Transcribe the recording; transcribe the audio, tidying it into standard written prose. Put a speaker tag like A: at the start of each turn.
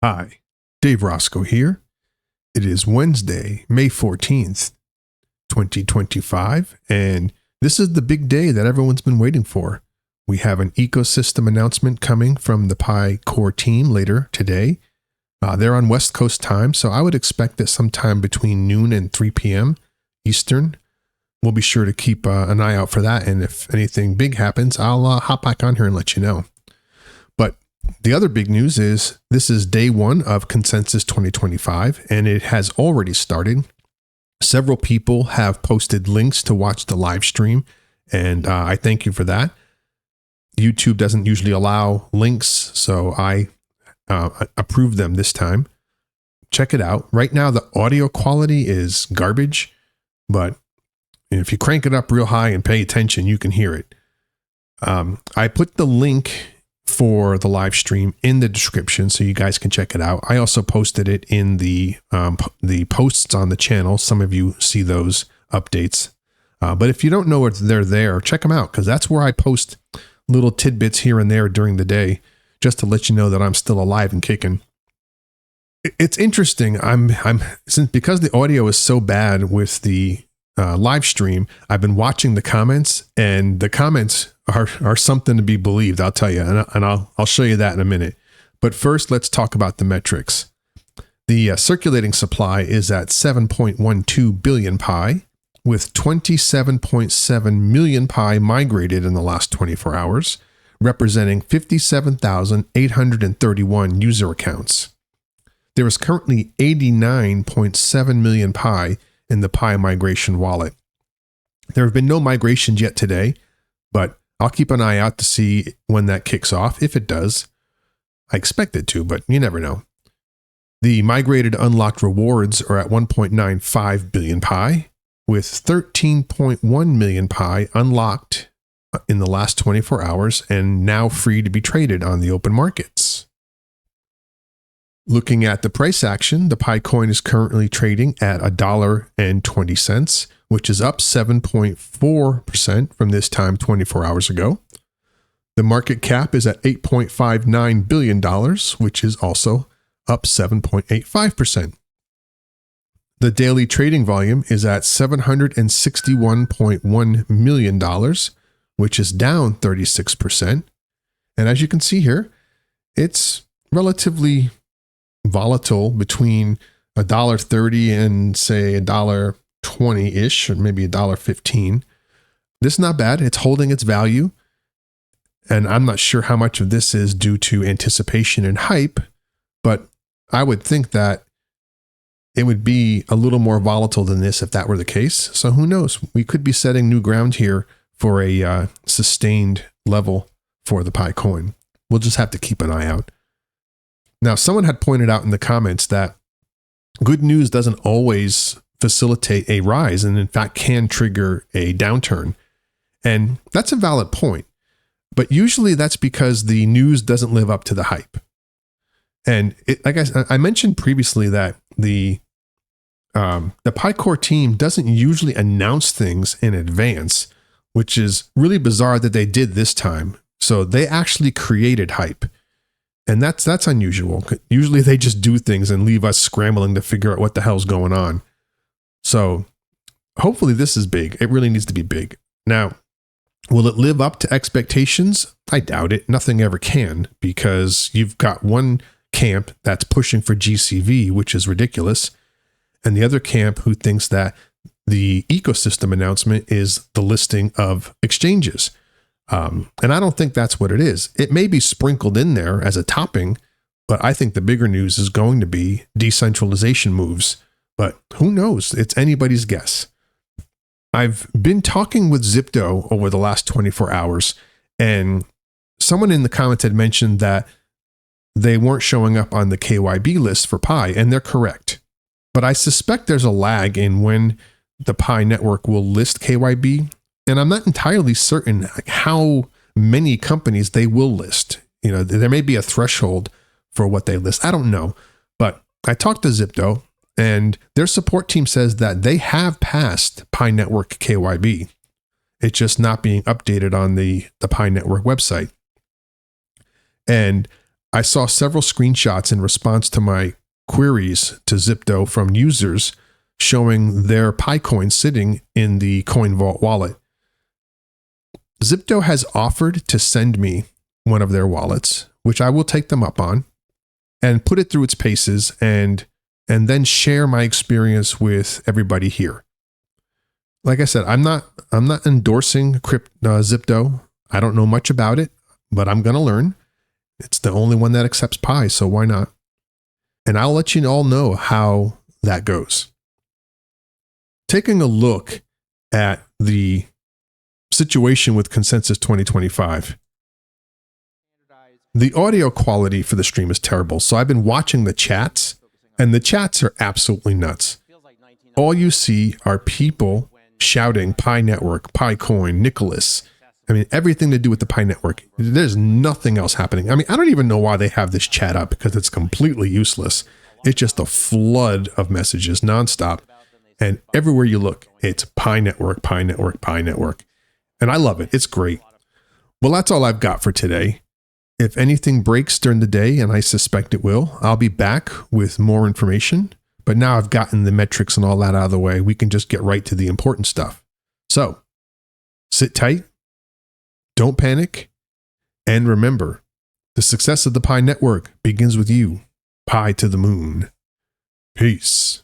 A: Hi, Dave Roscoe here. It is Wednesday, May 14th, 2025, and this is the big day that everyone's been waiting for. We have an ecosystem announcement coming from the Pi core team later today. They're on West Coast time, so I would expect that sometime between noon and 3 p.m. Eastern. We'll be sure to keep an eye out for that, and if anything big happens, I'll hop back on here and let you know. But the other big news is this is day one of Consensus 2025, and it has already started. Several people have posted links to watch the live stream, and I thank you for that. YouTube doesn't usually allow links, so I approved them this time. Check it out. Right now, the audio quality is garbage, but if you crank it up real high and pay attention, you can hear it. I put the link for the live stream in the description so you guys can check it out. I also posted it in the posts on the channel. Some of you see those updates. But if you don't know if they're there, check them out, because that's where I post little tidbits here and there during the day, just to let you know that I'm still alive and kicking. It's interesting. Because the audio is so bad with the live stream, I've been watching the comments, and the comments are something to be believed, I'll tell you, and I'll show you that in a minute. But first, let's talk about the metrics. The circulating supply is at 7.12 billion pi, with 27.7 million pi migrated in the last 24 hours, representing 57,831 user accounts. There is currently 89.7 million pi in the Pi migration wallet. There have been no migrations yet today, but I'll keep an eye out to see when that kicks off, if it does. I expect it to, but you never know. The migrated unlocked rewards are at 1.95 billion pi, with 13.1 million pi unlocked in the last 24 hours and now free to be traded on the open markets. Looking at the price action, the Pi coin is currently trading at $1.20, which is up 7.4% from this time 24 hours ago. The market cap is at $8.59 billion, which is also up 7.85%. The daily trading volume is at $761.1 million, which is down 36%. And as you can see here, it's relatively volatile between $1.30 and say $1.20-ish, or maybe $1.15. This is not bad. It's holding its value. And I'm not sure how much of this is due to anticipation and hype, but I would think that it would be a little more volatile than this if that were the case. So who knows? We could be setting new ground here for a sustained level for the Pi coin. We'll just have to keep an eye out. Now, someone had pointed out in the comments that good news doesn't always facilitate a rise, and in fact can trigger a downturn. And that's a valid point. But usually that's because the news doesn't live up to the hype. And like I mentioned previously that the Pi core team doesn't usually announce things in advance, which is really bizarre that they did this time. So they actually created hype. And that's unusual. Usually they just do things and leave us scrambling to figure out what the hell's going on. So hopefully this is big. It really needs to be big. Now, will it live up to expectations? I doubt it. Nothing ever can, because you've got one camp that's pushing for GCV, which is ridiculous, and the other camp who thinks that the ecosystem announcement is the listing of exchanges. And I don't think that's what it is. It may be sprinkled in there as a topping, but I think the bigger news is going to be decentralization moves. But who knows? It's anybody's guess. I've been talking with Zypto over the last 24 hours, and someone in the comments had mentioned that they weren't showing up on the KYB list for Pi, and they're correct. But I suspect there's a lag in when the Pi network will list KYB, and I'm not entirely certain how many companies they will list. You know, there may be a threshold for what they list. I don't know. But I talked to Zypto, and their support team says that they have passed Pi network KYB. It's just not being updated on the Pi network website. And I saw several screenshots in response to my queries to Zypto from users showing their Pi coins sitting in the Coin Vault wallet. Zypto has offered to send me one of their wallets, which I will take them up on, and put it through its paces and then share my experience with everybody here. Like I said, I'm not endorsing Zypto. I don't know much about it, but I'm going to learn. It's the only one that accepts Pi, so why not? And I'll let you all know how that goes. Taking a look at the situation with Consensus 2025. The audio quality for the stream is terrible, so I've been watching the chats, and the chats are absolutely nuts. All you see are people shouting Pi Network, Pi Coin, Nicholas. I mean, everything to do with the Pi Network. There's nothing else happening. I mean, I don't even know why they have this chat up because it's completely useless. It's just a flood of messages nonstop. And everywhere you look, it's Pi Network, Pi Network, Pi Network. And I love it. It's great. Well, that's all I've got for today. If anything breaks during the day, and I suspect it will, I'll be back with more information. But now I've gotten the metrics and all that out of the way. We can just get right to the important stuff. So, sit tight. Don't panic. And remember, the success of the Pi Network begins with you. Pi to the moon. Peace.